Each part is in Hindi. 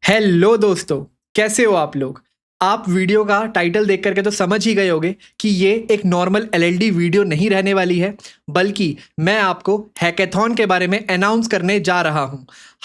हेलो दोस्तों, कैसे हो आप लोग। आप वीडियो का टाइटल देख करके तो समझ ही गए होंगे कि ये एक नॉर्मल एलएलडी वीडियो नहीं रहने वाली है, बल्कि मैं आपको हैकेथॉन के बारे में अनाउंस करने जा रहा हूं।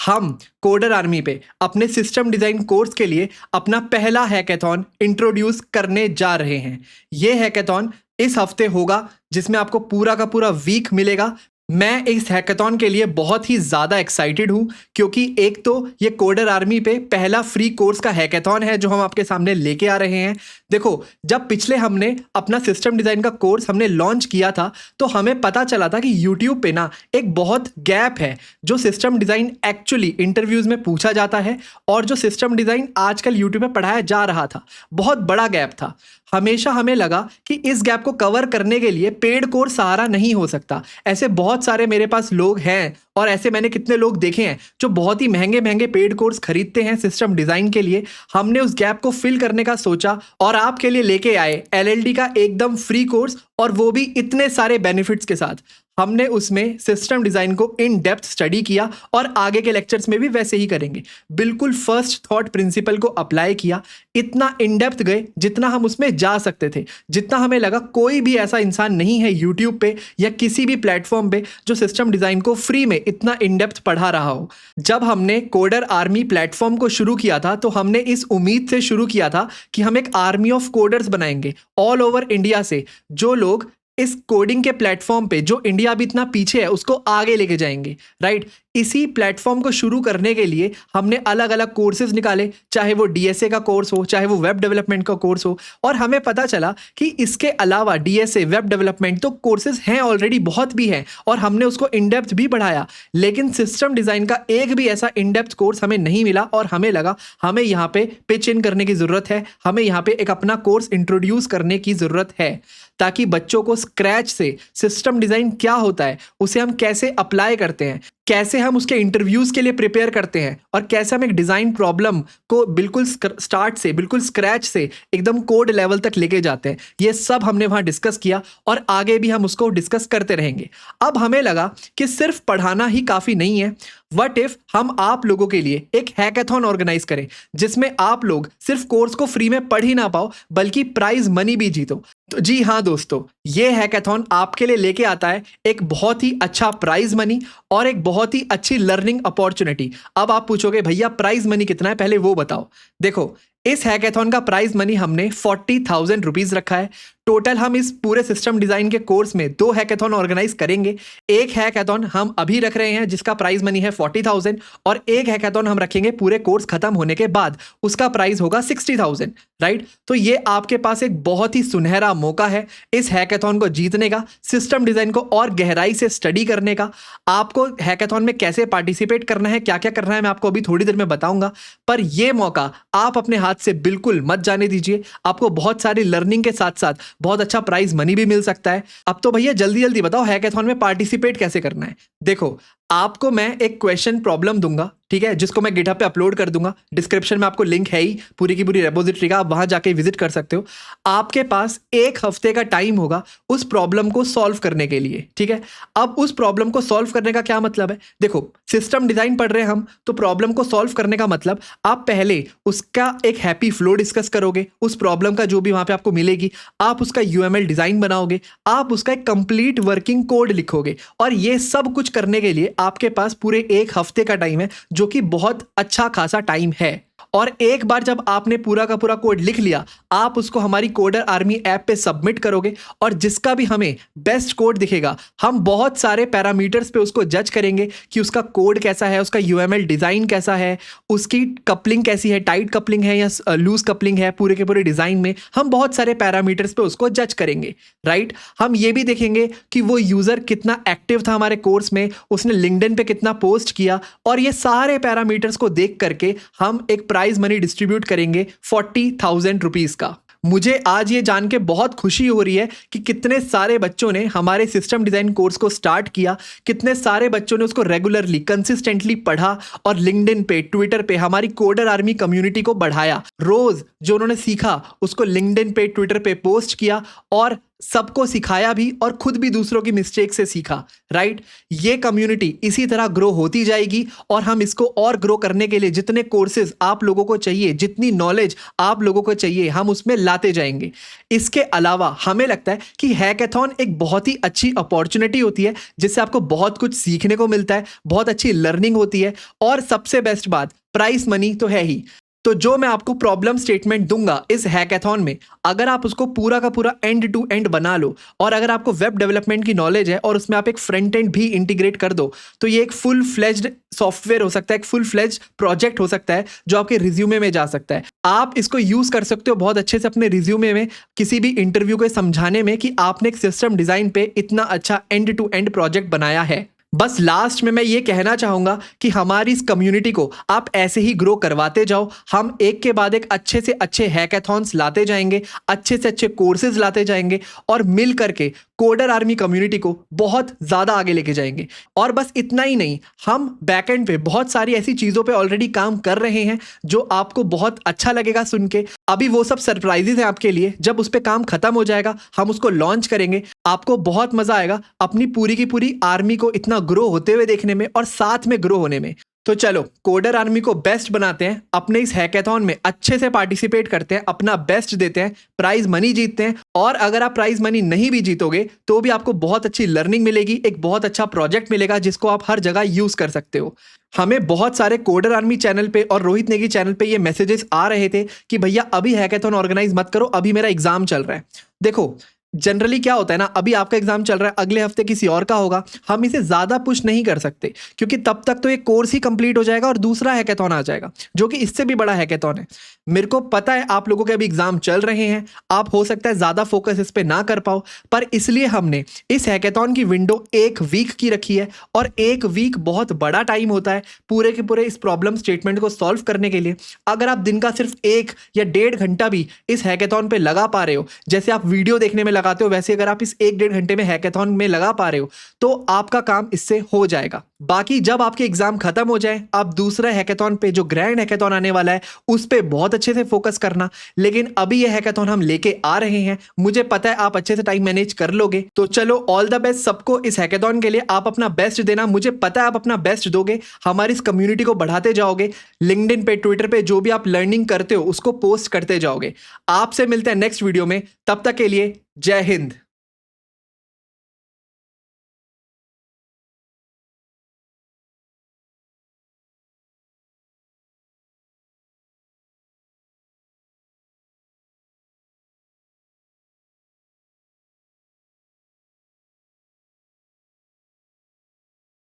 हम कोडर आर्मी पे अपने सिस्टम डिज़ाइन कोर्स के लिए अपना पहला हैकेथॉन इंट्रोड्यूस करने जा रहे हैं। ये हैकेथॉन इस हफ्ते होगा, जिसमें आपको पूरा का पूरा वीक मिलेगा। मैं इस हैकेथॉन के लिए बहुत ही ज़्यादा एक्साइटेड हूँ, क्योंकि एक तो ये कोडर आर्मी पे पहला फ्री कोर्स का हैकेथॉन है जो हम आपके सामने लेके आ रहे हैं। देखो, जब पिछले हमने अपना सिस्टम डिज़ाइन का कोर्स हमने लॉन्च किया था, तो हमें पता चला था कि यूट्यूब पे ना एक बहुत गैप है। जो सिस्टम डिज़ाइन एक्चुअली इंटरव्यूज़ में पूछा जाता है और जो सिस्टम डिज़ाइन आजकल यूट्यूब पे पढ़ाया जा रहा था, बहुत बड़ा गैप था। हमेशा हमें लगा कि इस गैप को कवर करने के लिए पेड कोर्स सहारा नहीं हो सकता। ऐसे बहुत सारे मेरे पास लोग हैं और ऐसे मैंने कितने लोग देखे हैं जो बहुत ही महंगे महंगे पेड कोर्स खरीदते हैं सिस्टम डिज़ाइन के लिए। हमने उस गैप को फिल करने का सोचा और आपके लिए लेके आए एलएलडी का एकदम फ्री कोर्स, और वो भी इतने सारे बेनिफिट्स के साथ। हमने उसमें सिस्टम डिज़ाइन को इन डेप्थ स्टडी किया और आगे के लेक्चर्स में भी वैसे ही करेंगे। बिल्कुल फर्स्ट थॉट प्रिंसिपल को अप्लाई किया, इतना इन डेप्थ गए जितना हम उसमें जा सकते थे, जितना हमें लगा कोई भी ऐसा इंसान नहीं है यूट्यूब पे या किसी भी प्लेटफॉर्म पे जो सिस्टम डिज़ाइन को फ्री में इतना इन डेप्थ पढ़ा रहा हो। जब हमने कोडर आर्मी प्लेटफॉर्म को शुरू किया था, तो हमने इस उम्मीद से शुरू किया था कि हम एक आर्मी ऑफ कोडर्स बनाएंगे ऑल ओवर इंडिया से, जो लोग इस कोडिंग के प्लेटफॉर्म पे, जो इंडिया अभी इतना पीछे है, उसको आगे लेके जाएंगे। राइट, इसी प्लेटफॉर्म को शुरू करने के लिए हमने अलग अलग कोर्सेज निकाले, चाहे वो डीएसए का कोर्स हो, चाहे वो वेब डेवलपमेंट का कोर्स हो। और हमें पता चला कि इसके अलावा डीएसए, वेब डेवलपमेंट तो कोर्सेज हैं ऑलरेडी, बहुत भी हैं, और हमने उसको इन डेप्थ भी बढ़ाया। लेकिन सिस्टम डिज़ाइन का एक भी ऐसा इन डेप्थ कोर्स हमें नहीं मिला, और हमें लगा हमें यहाँ पे पिच इन करने की ज़रूरत है, हमें यहाँ पे एक अपना कोर्स इंट्रोड्यूस करने की ज़रूरत है, ताकि बच्चों को स्क्रैच से सिस्टम डिज़ाइन क्या होता है, उसे हम कैसे अप्लाई करते हैं, कैसे हम उसके इंटरव्यूज़ के लिए प्रिपेयर करते हैं, और कैसे हम एक डिज़ाइन प्रॉब्लम को बिल्कुल स्टार्ट से, बिल्कुल स्क्रैच से एकदम कोड लेवल तक लेके जाते हैं। ये सब हमने वहाँ डिस्कस किया और आगे भी हम उसको डिस्कस करते रहेंगे। अब हमें लगा कि सिर्फ पढ़ाना ही काफ़ी नहीं है। व्हाट इफ हम आप लोगों के लिए एक हैकेथॉन ऑर्गेनाइज करें, जिसमें आप लोग सिर्फ कोर्स को फ्री में पढ़ ही ना पाओ, बल्कि प्राइज मनी भी जीतो। तो जी हाँ दोस्तों, ये हैकेथॉन आपके लिए लेके आता है एक बहुत ही अच्छा प्राइज मनी और एक बहुत ही अच्छी लर्निंग अपॉर्चुनिटी। अब आप पूछोगे भैया प्राइज मनी कितना है, पहले वो बताओ। देखो, इस हैकेथॉन का प्राइज मनी हमने 40,000 रुपीज़ रखा है। टोटल हम इस पूरे सिस्टम डिज़ाइन के कोर्स में 2 हैकेथॉन ऑर्गेनाइज करेंगे। एक हैकेथॉन हम अभी रख रहे हैं जिसका प्राइज मनी है 40,000, और एक हैकेथॉन हम रखेंगे पूरे कोर्स खत्म होने के बाद, उसका प्राइस होगा 60,000। राइट, तो ये आपके पास एक बहुत ही सुनहरा मौका है इस हैकेथॉन को जीतने का, सिस्टम डिज़ाइन को और गहराई से स्टडी करने का। आपको हैकेथॉन में कैसे पार्टिसिपेट करना है, क्या क्या करना है, मैं आपको अभी थोड़ी देर में बताऊंगा। पर यह मौका आप अपने हाथ से बिल्कुल मत जाने दीजिए। आपको बहुत सारी लर्निंग के साथ साथ बहुत अच्छा प्राइज मनी भी मिल सकता है। अब तो भैया जल्दी जल्दी बताओ हैकेथॉन में पार्टिसिपेट कैसे करना है। देखो, आपको मैं एक क्वेश्चन प्रॉब्लम दूंगा, ठीक है, जिसको मैं गिटहब पे अपलोड कर दूंगा। डिस्क्रिप्शन में आपको लिंक है ही पूरी की पूरी रेपोजिटरी का, आप वहां जाके विजिट कर सकते हो। आपके पास 1 हफ्ते का टाइम होगा उस प्रॉब्लम को सॉल्व करने के लिए, ठीक है। अब उस प्रॉब्लम को सॉल्व करने का क्या मतलब है, देखो, सिस्टम डिजाइन पढ़ रहे हैं हम, तो प्रॉब्लम को सॉल्व करने का मतलब आप पहले उसका एक हैप्पी फ्लो डिस्कस करोगे, उस प्रॉब्लम का जो भी वहां पे आपको मिलेगी, आप उसका यूएमएल डिजाइन बनाओगे, आप उसका एक कंप्लीट वर्किंग कोड लिखोगे, और ये सब कुछ करने के लिए आपके पास पूरे 1 हफ्ते का टाइम है, जो कि बहुत अच्छा खासा टाइम है। और एक बार जब आपने पूरा का पूरा कोड लिख लिया, आप उसको हमारी कोडर आर्मी ऐप पे सबमिट करोगे, और जिसका भी हमें बेस्ट कोड दिखेगा, हम बहुत सारे पैरामीटर्स पे उसको जज करेंगे कि उसका कोड कैसा है, उसका यूएमएल डिज़ाइन कैसा है, उसकी कपलिंग कैसी है, टाइट कपलिंग है या लूज कपलिंग है, पूरे के पूरे डिज़ाइन में हम बहुत सारे पैरामीटर्स पे उसको जज करेंगे। राइट, हम ये भी देखेंगे कि वो यूज़र कितना एक्टिव था हमारे कोर्स में, उसने लिंक्डइन पे कितना पोस्ट किया, और ये सारे पैरामीटर्स को देख करके हम एक प्राइज मनी डिस्ट्रीब्यूट करेंगे 40,000 रुपीज़ का। मुझे आज ये जान के बहुत खुशी हो रही है कि कितने सारे बच्चों ने हमारे सिस्टम डिज़ाइन कोर्स को स्टार्ट किया, कितने सारे बच्चों ने उसको रेगुलरली कंसिस्टेंटली पढ़ा, और लिंक्डइन पे, ट्विटर पे हमारी कोडर आर्मी कम्युनिटी को बढ़ाया। रोज़ जो उन्होंने सीखा उसको लिंक्डइन पे, ट्विटर पे पोस्ट किया, और सबको सिखाया भी और खुद भी दूसरों की मिस्टेक से सीखा, राइट। ये कम्युनिटी इसी तरह ग्रो होती जाएगी और हम इसको और ग्रो करने के लिए जितने कोर्सेज आप लोगों को चाहिए, जितनी नॉलेज आप लोगों को चाहिए, हम उसमें लाते जाएंगे। इसके अलावा हमें लगता है कि हैकाथॉन एक बहुत ही अच्छी अपॉर्चुनिटी होती है जिससे आपको बहुत कुछ सीखने को मिलता है, बहुत अच्छी लर्निंग होती है और सबसे बेस्ट बात, प्राइस मनी तो है ही। तो जो मैं आपको प्रॉब्लम स्टेटमेंट दूंगा इस हैकाथॉन में, अगर आप उसको पूरा का पूरा एंड टू एंड बना लो और अगर आपको वेब डेवलपमेंट की नॉलेज है और उसमें आप एक फ्रंट एंड भी इंटीग्रेट कर दो, तो ये एक फुल फ्लेज्ड सॉफ्टवेयर हो सकता है, एक फुल फ्लेज्ड प्रोजेक्ट हो सकता है जो आपके रिज्यूमे में जा सकता है। आप इसको यूज कर सकते हो बहुत अच्छे से अपने रिज्यूमे में किसी भी इंटरव्यू को समझाने में कि आपने एक सिस्टम डिजाइन पे इतना अच्छा एंड टू एंड प्रोजेक्ट बनाया है। बस लास्ट में मैं ये कहना चाहूंगा कि हमारी इस कम्युनिटी को आप ऐसे ही ग्रो करवाते जाओ। हम एक के बाद एक अच्छे से अच्छे हैकाथॉन्स लाते जाएंगे, अच्छे से अच्छे कोर्सेज लाते जाएंगे और मिल करके कोडर आर्मी कम्युनिटी को बहुत ज़्यादा आगे लेके जाएंगे। और बस इतना ही नहीं, हम बैकएंड पे बहुत सारी ऐसी चीज़ों पे ऑलरेडी काम कर रहे हैं जो आपको बहुत अच्छा लगेगा सुन के। अभी वो सब सरप्राइजेज हैं आपके लिए, जब उस पर काम खत्म हो जाएगा हम उसको लॉन्च करेंगे, आपको बहुत मज़ा आएगा अपनी पूरी की पूरी आर्मी को इतना ग्रो होते हुए देखने में और साथ में ग्रो होने में। तो चलो कोडर आर्मी को बेस्ट बनाते हैं, अपने इस हैकाथॉन में अच्छे से पार्टिसिपेट करते हैं, अपना बेस्ट देते हैं, प्राइज मनी जीतते हैं। और अगर आप प्राइज मनी नहीं भी जीतोगे तो भी आपको बहुत अच्छी लर्निंग मिलेगी, एक बहुत अच्छा प्रोजेक्ट मिलेगा जिसको आप हर जगह यूज कर सकते हो। हमें बहुत सारे कोडर आर्मी चैनल पे और रोहित नेगी चैनल पे ये मैसेजेस आ रहे थे कि भैया अभी हैकाथॉन ऑर्गेनाइज मत करो, अभी मेरा एग्जाम चल रहा है। देखो जनरली क्या होता है ना, अभी आपका एग्जाम चल रहा है, अगले हफ्ते किसी और का होगा, हम इसे ज्यादा पुश नहीं कर सकते क्योंकि तब तक तो ये कोर्स ही कंप्लीट हो जाएगा और दूसरा हैकाथॉन आ जाएगा जो कि इससे भी बड़ा हैकाथॉन है। मेरे को पता है आप लोगों के अभी एग्जाम चल रहे हैं, आप हो सकता है ज्यादा फोकस इस पे ना कर पाओ, पर इसलिए हमने इस हैकाथॉन की विंडो 1 वीक की रखी है और 1 वीक बहुत बड़ा टाइम होता है पूरे के पूरे इस प्रॉब्लम स्टेटमेंट को सॉल्व करने के लिए। अगर आप दिन का सिर्फ 1 या 1.5 घंटा भी इस हैकाथॉन पे लगा पा रहे हो, जैसे आप वीडियो देखने में लगाते हो वैसे अगर आप इस 1-1.5 घंटे में हैकाथॉन में लगा पा रहे हो तो आपका काम इससे हो जाएगा। बाकी जब आपके एग्जाम खत्म हो जाए, आप दूसरा हैकाथॉन पे जो ग्रैंड हैकाथॉन आने वाला है उस पे बहुत अच्छे से फोकस करना। लेकिन अभी ये हैकाथॉन हम लेके आ रहे हैं, मुझे पता है आप अच्छे से टाइम मैनेज कर लोगे। तो चलो ऑल द बेस्ट सबको इस हैकाथॉन के लिए, आप अपना बेस्ट देना, मुझे पता है आप अपना बेस्ट दोगे, हमारी इस कम्युनिटी को बढ़ाते जाओगे, लिंक्डइन पे ट्विटर पे जो भी आप लर्निंग करते हो उसको पोस्ट करते जाओगे। आपसे मिलते हैं नेक्स्ट वीडियो में, तब तक के लिए जय हिंद।